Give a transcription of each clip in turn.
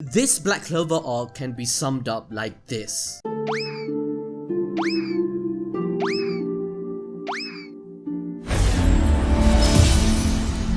This Black Clover arc can be summed up like this. I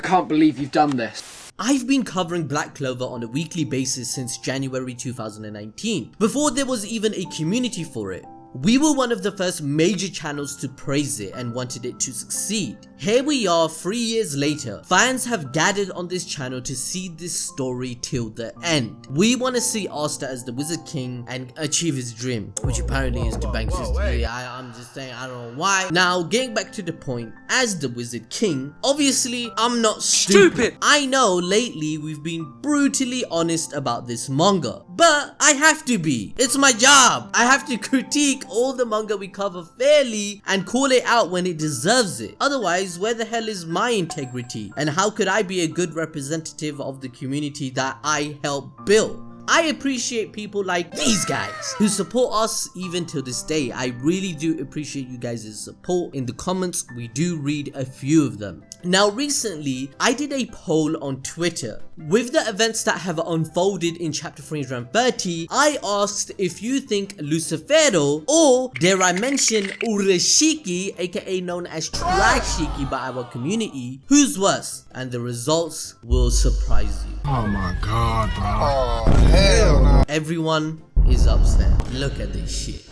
can't believe you've done this. I've been covering Black Clover on a weekly basis since January 2019, before there was even a community for it. We were one of the first major channels to praise it and wanted it to succeed. Here we are 3 years later. Fans have gathered on this channel to see this story till the end. We want to see Asta as the Wizard King and achieve his dream, which apparently is to bank sister. I'm just saying, I don't know why. Now, getting back to the point, as the Wizard King, obviously I'm not stupid. I know lately we've been brutally honest about this manga, but I have to be. It's my job. I have to critique all the manga we cover fairly and call it out when it deserves it. Otherwise, where the hell is my integrity? And how could I be a good representative of the community that I help build? I appreciate people like these guys who support us even till this day. I really do appreciate you guys' support. In the comments, we do read a few of them. Now, recently, I did a poll on Twitter. With the events that have unfolded in chapter 330, I asked if you think Lucifero, or dare I mention Urashiki, aka known as Trashiki by our community, who's worse? And the results will surprise you. Oh my god, bro. Oh, hell no. Everyone is upset. Look at this shit.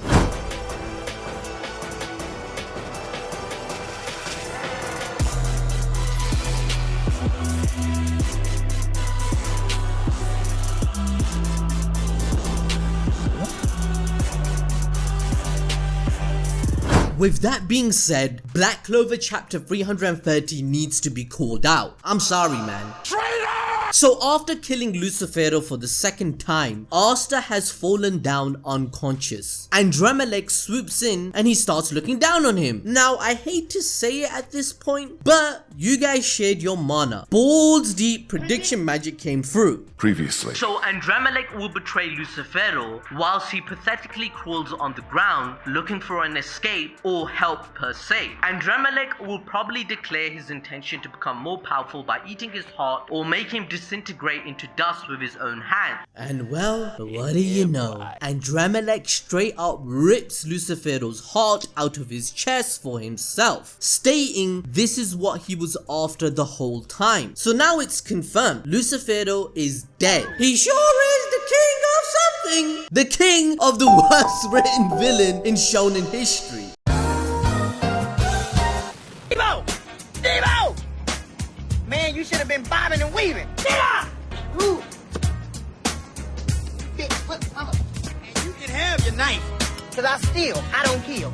With that being said, Black Clover Chapter 330 needs to be called out. I'm sorry, man. So after killing Lucifero for the second time, Asta has fallen down unconscious. Adramelech swoops in and he starts looking down on him. Now, I hate to say it at this point, but you guys shared your mana. Balls deep prediction magic came through. Previously. So Adramelech will betray Lucifero whilst he pathetically crawls on the ground looking for an escape or help per se. Adramelech will probably declare his intention to become more powerful by eating his heart or make him disintegrate into dust with his own hand. And well, what do you know? Adramelech straight up rips Lucifero's heart out of his chest for himself, stating this is what he was after the whole time. So now it's confirmed, Lucifero is dead. He sure is the king of something. The king of the worst written villain in shonen history. Devo! Man, you should have been bobbing and weaving. Ooh. And you can have your knife. Cause I don't kill.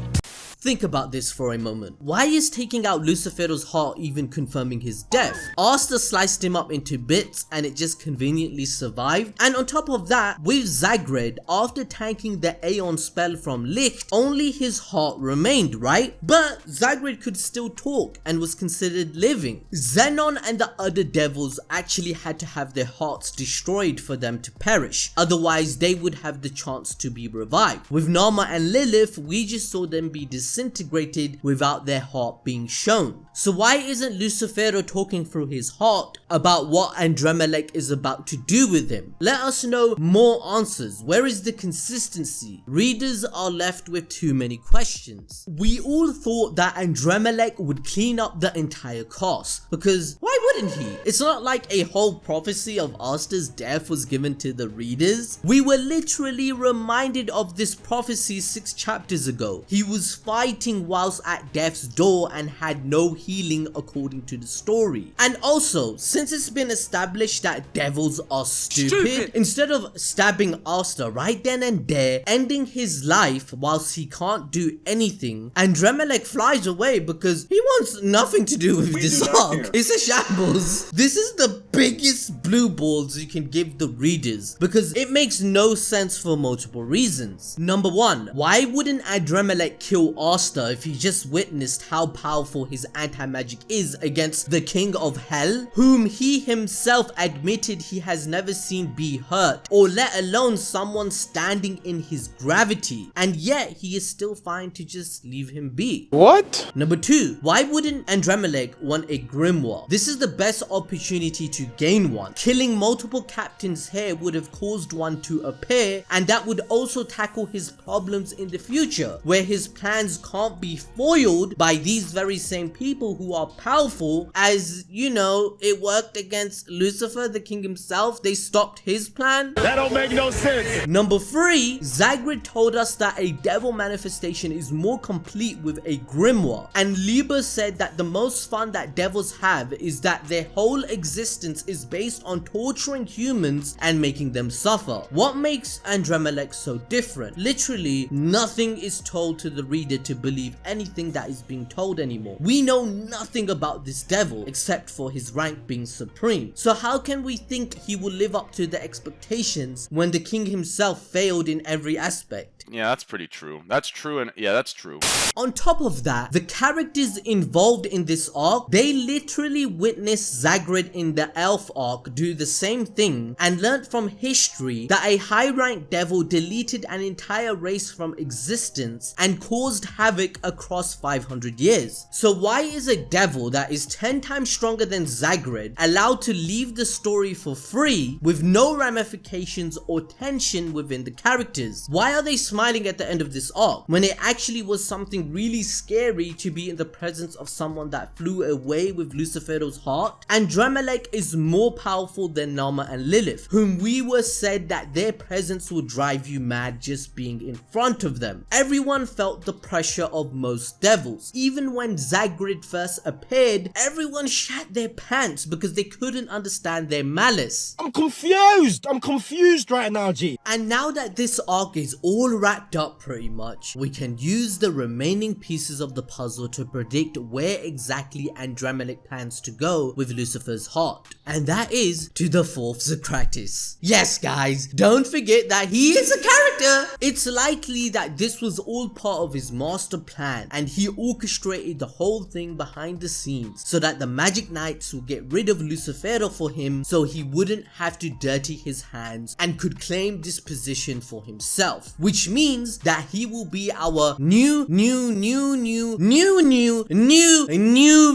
Think about this for a moment. Why is taking out Lucifero's heart even confirming his death? Asta sliced him up into bits and it just conveniently survived. And on top of that, with Zagred, after tanking the Aeon spell from Licht, only his heart remained, right? But Zagred could still talk and was considered living. Xenon and the other devils actually had to have their hearts destroyed for them to perish. Otherwise, they would have the chance to be revived. With Nama and Lilith, we just saw them be disintegrated without their heart being shown. So why isn't Lucifero talking through his heart about what Adramelech is about to do with him? Let us know more answers. Where is the consistency? Readers are left with too many questions. We all thought that Adramelech would clean up the entire cast, because why wouldn't he? It's not like a whole prophecy of Asta's death was given to the readers. We were literally reminded of this prophecy 6 chapters ago. He was fighting whilst at death's door and had no healing according to the story. And also, since it's been established that devils are stupid, instead of stabbing Asta right then and there, ending his life whilst he can't do anything, Adramelech flies away because he wants nothing to do with this arc. It's a shambles. This is the biggest blue balls you can give the readers because it makes no sense for multiple reasons. Number one, why wouldn't Adramelech kill Asta if he just witnessed how powerful his anti-magic is against the King of Hell, whom he himself admitted he has never seen be hurt, or let alone someone standing in his gravity, and yet he is still fine to just leave him be? What? Number two, why wouldn't Adramelech want a grimoire? This is the best opportunity to to gain one. Killing multiple captains here would have caused one to appear, and that would also tackle his problems in the future, where his plans can't be foiled by these very same people who are powerful, as you know, it worked against Lucifer, the king himself. They stopped his plan. That don't make no sense. Number 3, Zagrid told us that a devil manifestation is more complete with a grimoire, and Liber said that the most fun that devils have is that their whole existence is based on torturing humans and making them suffer. What makes Adramelech so different? Literally nothing is told to the reader to believe anything that is being told anymore. We know nothing about this devil except for his rank being supreme. So how can we think he will live up to the expectations when the king himself failed in every aspect? Yeah, that's pretty true. That's true, and yeah, that's true. On top of that, the characters involved in this arc, they literally witnessed Zagrid in the Elf arc do the same thing and learnt from history that a high-ranked devil deleted an entire race from existence and caused havoc across 500 years. So why is a devil that is 10 times stronger than Zagrid allowed to leave the story for free with no ramifications or tension within the characters? Why are they smiling at the end of this arc when it actually was something really scary to be in the presence of someone that flew away with Lucifero's heart? Adramelech is more powerful than Nama and Lilith, whom we were said that their presence will drive you mad just being in front of them. Everyone felt the pressure of most devils. Even when Zagrid first appeared, everyone shat their pants because they couldn't understand their malice. I'm confused right now, G. And now that this arc is all wrapped up pretty much, we can use the remaining pieces of the puzzle to predict where exactly Adramelech plans to go with Lucifer's heart. And that is to the 4th Zogratis. Yes guys, don't forget that he is a character! It's likely that this was all part of his master plan and he orchestrated the whole thing behind the scenes so that the Magic Knights will get rid of Lucifero for him so he wouldn't have to dirty his hands and could claim this position for himself. Which means that he will be our new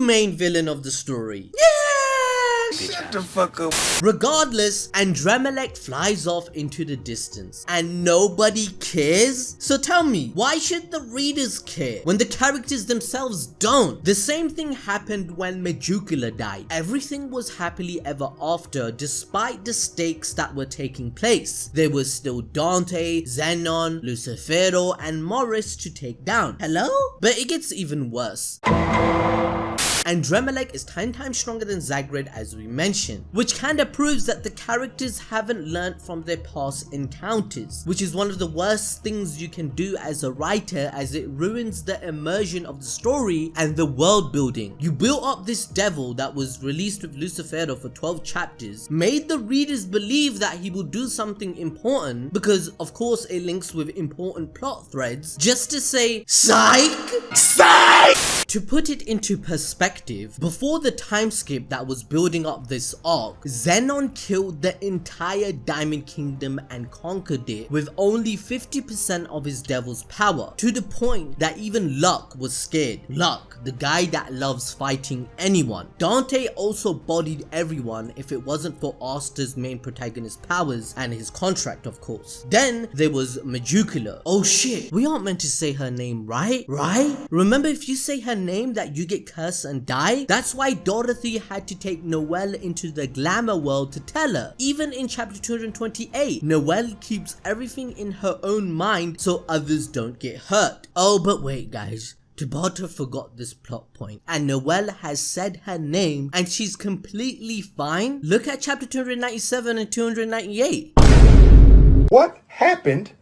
main villain of the story. Shut the fuck up. Regardless, Adramelech flies off into the distance and nobody cares? So tell me, why should the readers care when the characters themselves don't? The same thing happened when Medjugorje died. Everything was happily ever after despite the stakes that were taking place. There was still Dante, Xenon, Lucifero and Morris to take down. Hello? But it gets even worse. Adramelech is 10 times stronger than Zagrid as we mentioned, which kinda proves that the characters haven't learnt from their past encounters, which is one of the worst things you can do as a writer as it ruins the immersion of the story and the world building. You built up this devil that was released with Lucifero for 12 chapters, made the readers believe that he will do something important because of course it links with important plot threads, just to say psych! To put it into perspective, before the time skip that was building up this arc, Xenon killed the entire Diamond Kingdom and conquered it with only 50% of his devil's power, to the point that even Luck was scared. Luck, the guy that loves fighting anyone. Dante also bodied everyone if it wasn't for Asta's main protagonist powers and his contract of course. Then there was Medjugorje. Oh shit, we aren't meant to say her name, right? Remember, if you say her name that you get cursed and die? That's why Dorothy had to take Noelle into the glamour world to tell her. Even in chapter 228, Noelle keeps everything in her own mind so others don't get hurt. Oh, but wait guys. Tabata forgot this plot point, and Noelle has said her name and she's completely fine. Look at chapter 297 and 298. What happened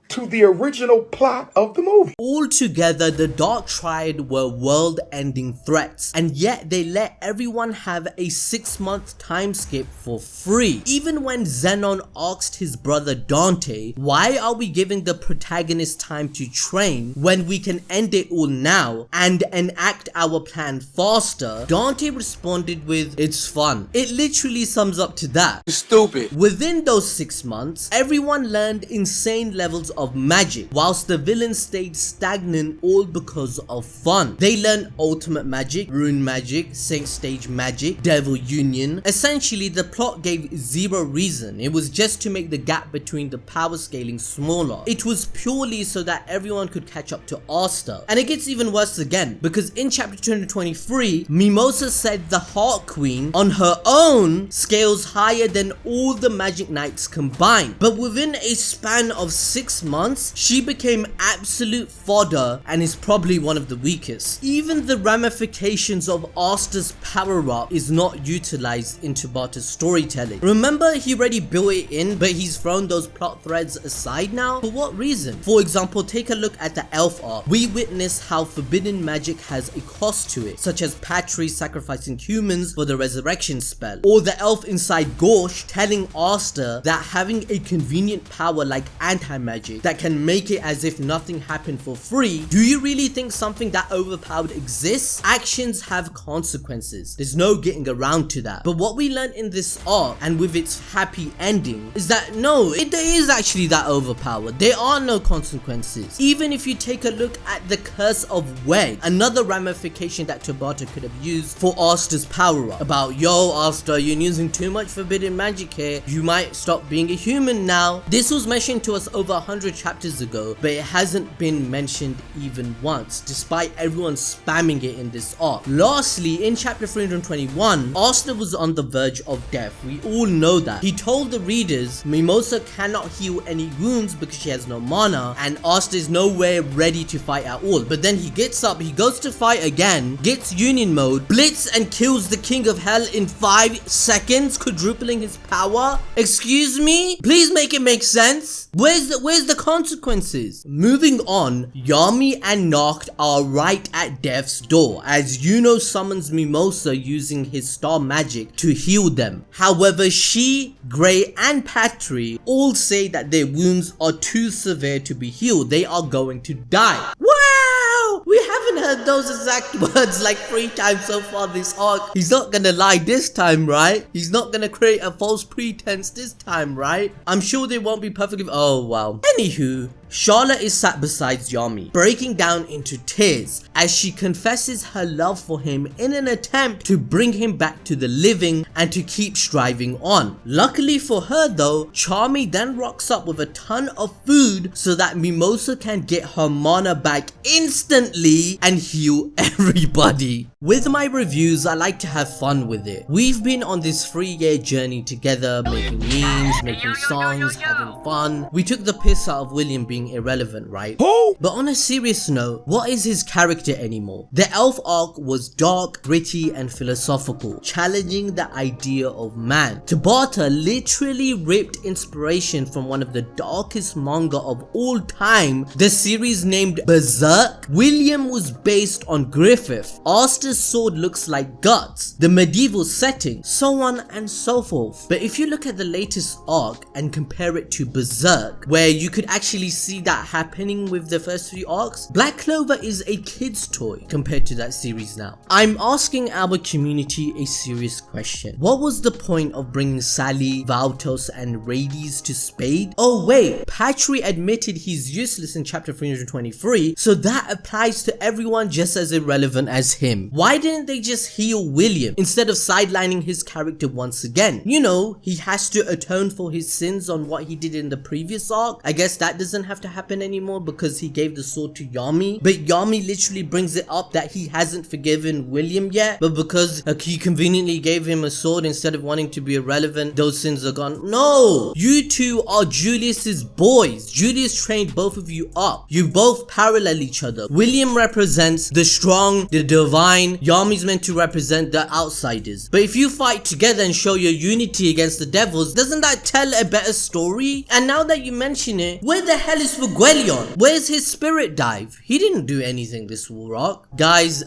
to the original plot of the movie? Altogether, the Dark Triad were world-ending threats, and yet they let everyone have a 6-month time skip for free. Even when Xenon asked his brother Dante, why are we giving the protagonist time to train when we can end it all now and enact our plan faster? Dante responded with, it's fun. It literally sums up to that. Stupid. Within those 6 months, everyone learned insane levels of magic, whilst the villains stayed stagnant, all because of fun. They learned ultimate magic, rune magic, Saint Stage magic, Devil Union. Essentially, the plot gave zero reason. It was just to make the gap between the power scaling smaller. It was purely so that everyone could catch up to Asta. And it gets even worse again, because in chapter 223, Mimosa said the Heart Queen on her own scales higher than all the Magic Knights combined. But within a span of 6 months, she became absolute fodder and is probably one of the weakest. Even the ramifications of Asta's power-up is not utilized in Tabata's storytelling. Remember, he already built it in, but he's thrown those plot threads aside now? For what reason? For example, take a look at the elf arc. We witness how forbidden magic has a cost to it, such as Patry sacrificing humans for the resurrection spell, or the elf inside Gorsh telling Asta that having a convenient power like anti-magic that can make it as if nothing happened for free. Do you really think something that overpowered exists? Actions have consequences. There's no getting around to that. But what we learned in this arc, and with its happy ending, is that no, it is actually that overpowered. There are no consequences. Even if you take a look at the Curse of Weg, another ramification that Tabata could have used for Asta's power up. About, yo Asta, you're using too much forbidden magic here. You might stop being a human now. This was mentioned to us over 100 chapters ago, but it hasn't been mentioned even once, despite everyone spamming it in this arc. Lastly, in chapter 321, Asta was on the verge of death. We all know that. He told the readers Mimosa cannot heal any wounds because she has no mana, and Asta is nowhere ready to fight at all. But then he gets up, he goes to fight again, gets Union mode, blitz and kills the King of Hell in 5 seconds, quadrupling his power. Excuse me? Please make it make sense. Where's the consequences? Moving on, Yami and Nacht are right at death's door as Yuno summons Mimosa using his star magic to heal them. However, she, Grey and Patry all say that their wounds are too severe to be healed. They are going to die. Wow! We haven't heard those exact words like 3 times so far this arc. He's not gonna lie this time, right? He's not gonna create a false pretense this time, right? I'm sure they won't be perfectly... Oh, wow. Anywho, Charlotte is sat beside Yami, breaking down into tears as she confesses her love for him in an attempt to bring him back to the living and to keep striving on. Luckily for her though, Charmy then rocks up with a ton of food so that Mimosa can get her mana back instantly and heal everybody. With my reviews, I like to have fun with it. We've been on this 3-year journey together, making memes, making songs, having fun. We took the piss out of William being irrelevant, right? But on a serious note, what is his character anymore? The elf arc was dark, gritty and philosophical, challenging the idea of man. Tabata literally ripped inspiration from one of the darkest manga of all time, the series named Berserk. William was based on Griffith. Asta's sword looks like guts, the medieval setting, so on and so forth. But if you look at the latest arc and compare it to Berserk, where you could actually see that happening with the first 3 arcs, Black Clover is a kid's toy compared to that series now. I'm asking our community a serious question. What was the point of bringing Sally, Valtos and Rades to Spade? Oh wait, Patry admitted he's useless in chapter 323, so that applies to everyone just as irrelevant as him. Why didn't they just heal William instead of sidelining his character once again? You know, he has to atone for his sins on what he did in the previous arc. I guess that doesn't have to happen anymore because he gave the sword to Yami, but Yami literally brings it up that he hasn't forgiven William yet, but because he conveniently gave him a sword instead of wanting to be irrelevant, those sins are gone. No! You two are Julius's boys. Julius trained both of you up. You both parallel each other. William represents the strong, the divine. Yami's meant to represent the outsiders. But if you fight together and show your unity against the devils, doesn't that tell a better story? And now that you mention it, where the hell is Fuguelion? Where's his spirit dive? He didn't do anything this rock. Guys,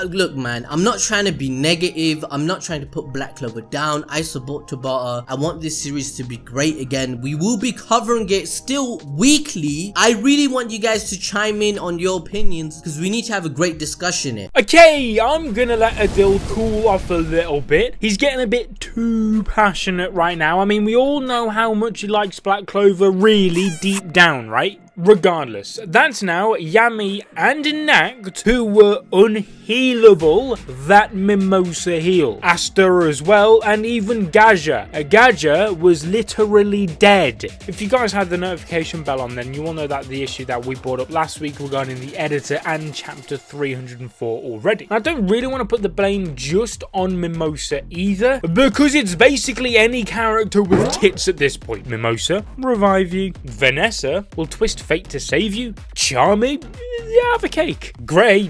look man, I'm not trying to be negative. I'm not trying to put Black Clover down. I support Tabata. I want this series to be great again. We will be covering it still weekly. I really want you guys to chime in on your opinions because we need to have a great discussion here. Okay, I'm gonna let Adil cool off a little bit. He's getting a bit too passionate right now. I mean, we all know how much he likes Black Clover really deep down, right? Regardless, that's now Yami and Nacht, who were unhealable, that Mimosa healed. Asta as well, and even Gaja. Gaja was literally dead. If you guys had the notification bell on, then you will know that the issue that we brought up last week regarding the editor and chapter 304 already. I don't really want to put the blame just on Mimosa either, because it's basically any character with tits at this point. Mimosa, revive you. Vanessa will twist fate to save you. Charmy, have a cake. Grey,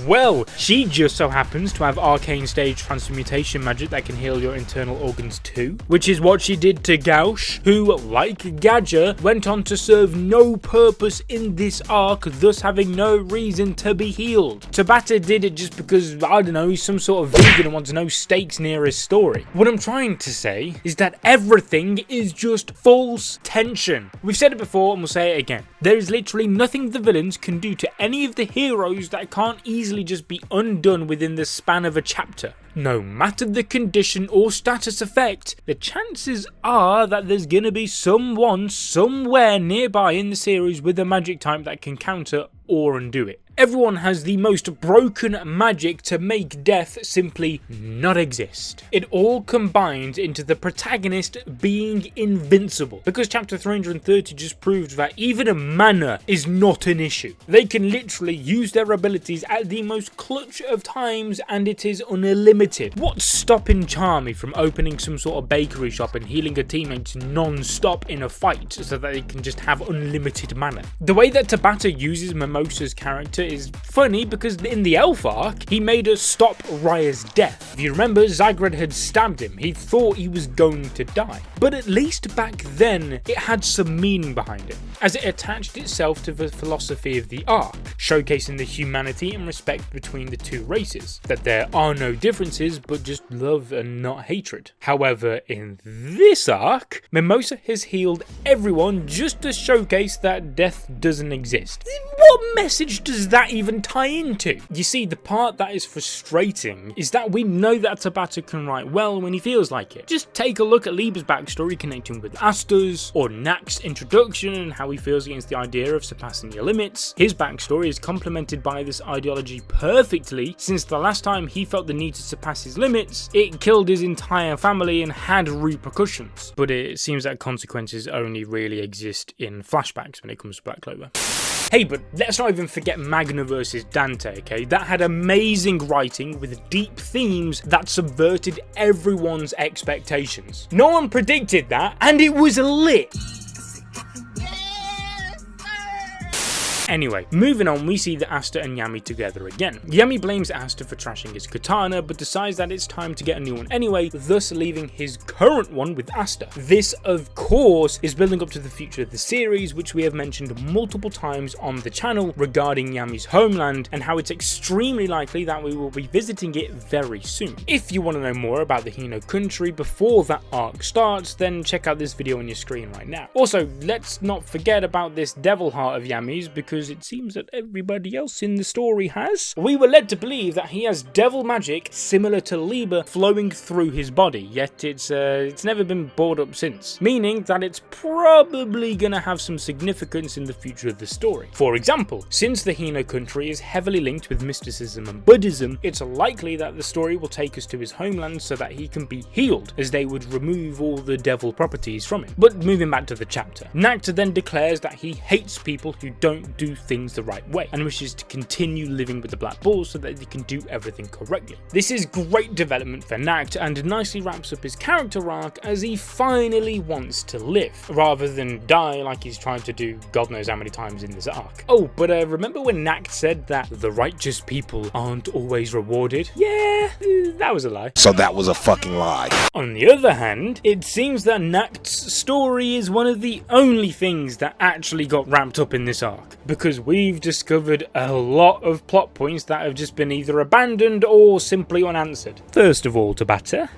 well, she just so happens to have arcane stage transmutation magic that can heal your internal organs too, which is what she did to Gauche, who, like Gaja, went on to serve no purpose in this arc, thus having no reason to be healed. Tabata did it just because, I don't know, he's some sort of vegan and wants no stakes near his story. What I'm trying to say is that everything is just false tension. We've said it before and we'll say it again. There is literally nothing the villains can do to any of the heroes that can't easily just be undone within the span of a chapter. No matter the condition or status effect, the chances are that there's gonna be someone somewhere nearby in the series with a magic type that can counter or undo it. Everyone has the most broken magic to make death simply not exist. It all combines into the protagonist being invincible, because chapter 330 just proved that even a mana is not an issue. They can literally use their abilities at the most clutch of times and it is unlimited. What's stopping Charmy from opening some sort of bakery shop and healing her teammates non-stop in a fight so that they can just have unlimited mana? The way that Tabata uses Mimosa's character is funny because in the Elf arc, he made her stop Raya's death. If you remember, Zagrod had stabbed him. He thought he was going to die. But at least back then, it had some meaning behind it, as it attached itself to the philosophy of the arc, showcasing the humanity and respect between the two races, that there are no differences but just love and not hatred. However, in this arc, Mimosa has healed everyone just to showcase that death doesn't exist. What message does that even tie into? You see, the part that is frustrating is that we know that Tabata can write well when he feels like it. Just take a look at Lieber's backstory connecting with Asta's, or Nacht's introduction and how he feels against the idea of surpassing your limits. His backstory is complemented by this ideology perfectly, since the last time he felt the need to surpass his limits, it killed his entire family and had repercussions. But it seems that consequences only really exist in flashbacks when it comes to Black Clover. Hey, but let's not even forget Magna vs. Dante, okay? That had amazing writing with deep themes that subverted everyone's expectations. No one predicted that, and it was lit. Anyway, moving on, we see the Asta and Yami together again. Yami blames Asta for trashing his katana, but decides that it's time to get a new one anyway, thus leaving his current one with Asta. This, of course, is building up to the future of the series, which we have mentioned multiple times on the channel regarding Yami's homeland, and how it's extremely likely that we will be visiting it very soon. If you want to know more about the Yuno country before that arc starts, then check out this video on your screen right now. Also, let's not forget about this devil heart of Yami's, because it seems that everybody else in the story has. We were led to believe that he has devil magic similar to Lieber flowing through his body, yet it's never been brought up since, meaning that it's probably gonna have some significance in the future of the story. For example, since the Yuno country is heavily linked with mysticism and Buddhism, it's likely that the story will take us to his homeland so that he can be healed, as they would remove all the devil properties from it. But moving back to the chapter, Nacht then declares that he hates people who don't do things the right way and wishes to continue living with the Black Bulls so that they can do everything correctly. This is great development for Nacht and nicely wraps up his character arc, as he finally wants to live rather than die like he's trying to do God knows how many times in this arc. Oh, but remember when Nacht said that the righteous people aren't always rewarded? Yeah, that was a lie. So that was a fucking lie. On the other hand, it seems that Nacht's story is one of the only things that actually got ramped up in this arc, because we've discovered a lot of plot points that have just been either abandoned or simply unanswered. First of all, Tabata,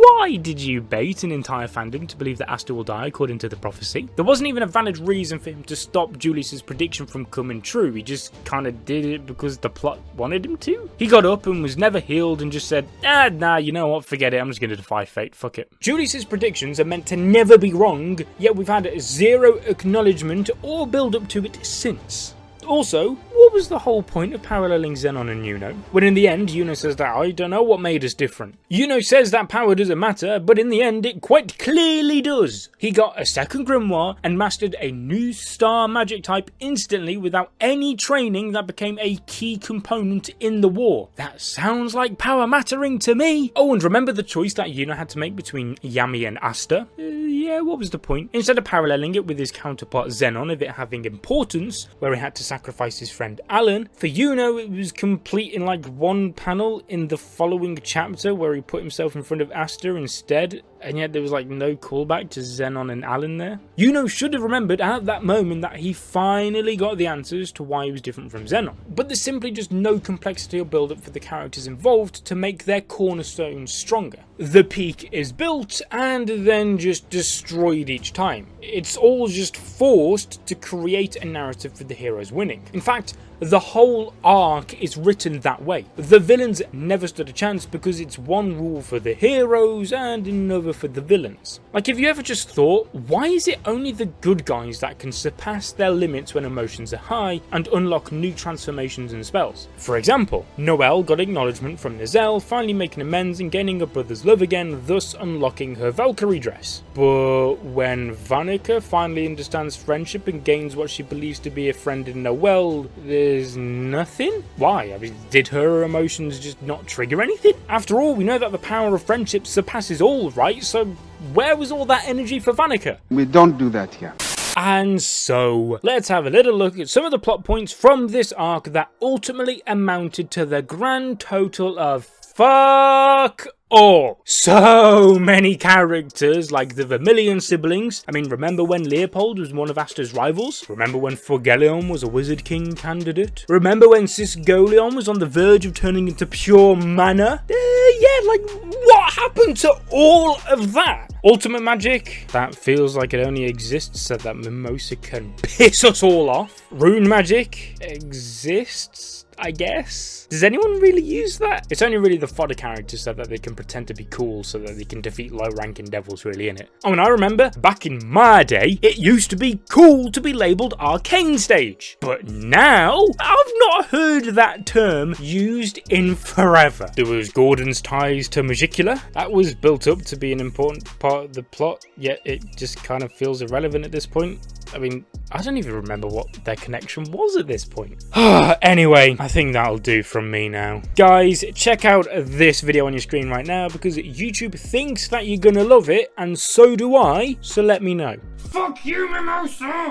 Why did you bait an entire fandom to believe that Asta will die according to the prophecy? There wasn't even a valid reason for him to stop Julius's prediction from coming true. He just kind of did it because the plot wanted him to. He got up and was never healed and just said, nah, you know what, forget it, I'm just going to defy fate, fuck it. Julius's predictions are meant to never be wrong, yet we've had zero acknowledgement or build up to it since. Also, what was the whole point of paralleling Zenon and Yuno? When in the end, Yuno says that I don't know what made us different. Yuno says that power doesn't matter, but in the end it quite clearly does. He got a second grimoire and mastered a new star magic type instantly without any training that became a key component in the war. That sounds like power mattering to me. Oh, and remember the choice that Yuno had to make between Yami and Asta? Yeah, what was the point? Instead of paralleling it with his counterpart Zenon of it having importance, where he had to sacrifice his friend Alan, for Yuno it was complete in like one panel in the following chapter where he put himself in front of Asta instead, and yet there was like no callback to Zenon and Alan there. Yuno should have remembered at that moment that he finally got the answers to why he was different from Zenon. But there's simply just no complexity or build up for the characters involved to make their cornerstones stronger. The peak is built and then just destroyed each time. It's all just forced to create a narrative for the heroes winning. In fact, the whole arc is written that way. The villains never stood a chance because it's one rule for the heroes and another for the villains. Like, if you ever just thought, why is it only the good guys that can surpass their limits when emotions are high and unlock new transformations and spells? For example, Noelle got acknowledgement from Nizelle, finally making amends and gaining her brother's love again, thus unlocking her Valkyrie dress. But when Vanica finally understands friendship and gains what she believes to be a friend in Noelle, there's nothing? Why? I mean, did her emotions just not trigger anything? After all, we know that the power of friendship surpasses all, right? So where was all that energy for Vanica? We don't do that here. And so, let's have a little look at some of the plot points from this arc that ultimately amounted to the grand total of fuck all. So many characters, like the Vermilion siblings. I mean, remember when Leopold was one of Asta's rivals? Remember when Forgelion was a Wizard King candidate? Remember when Sisgolion was on the verge of turning into pure mana? Yeah, like, what happened to all of that? Ultimate magic, that feels like it only exists so that Mimosa can piss us all off. Rune magic exists, I guess. Does anyone really use that? It's only really the fodder characters so that they can pretend to be cool so that they can defeat low-ranking devils really, innit? Oh, and I remember, back in my day, it used to be cool to be labelled Arcane Stage. But now, I've not heard that term used in forever. There was Gordon's ties to Magicula. That was built up to be an important part of the plot, yet it just kind of feels irrelevant at this point. I mean, I don't even remember what their connection was at this point. Anyway, I think that'll do from me now. Guys, check out this video on your screen right now because YouTube thinks that you're gonna love it, and so do I, so let me know. Fuck you, Mimosa!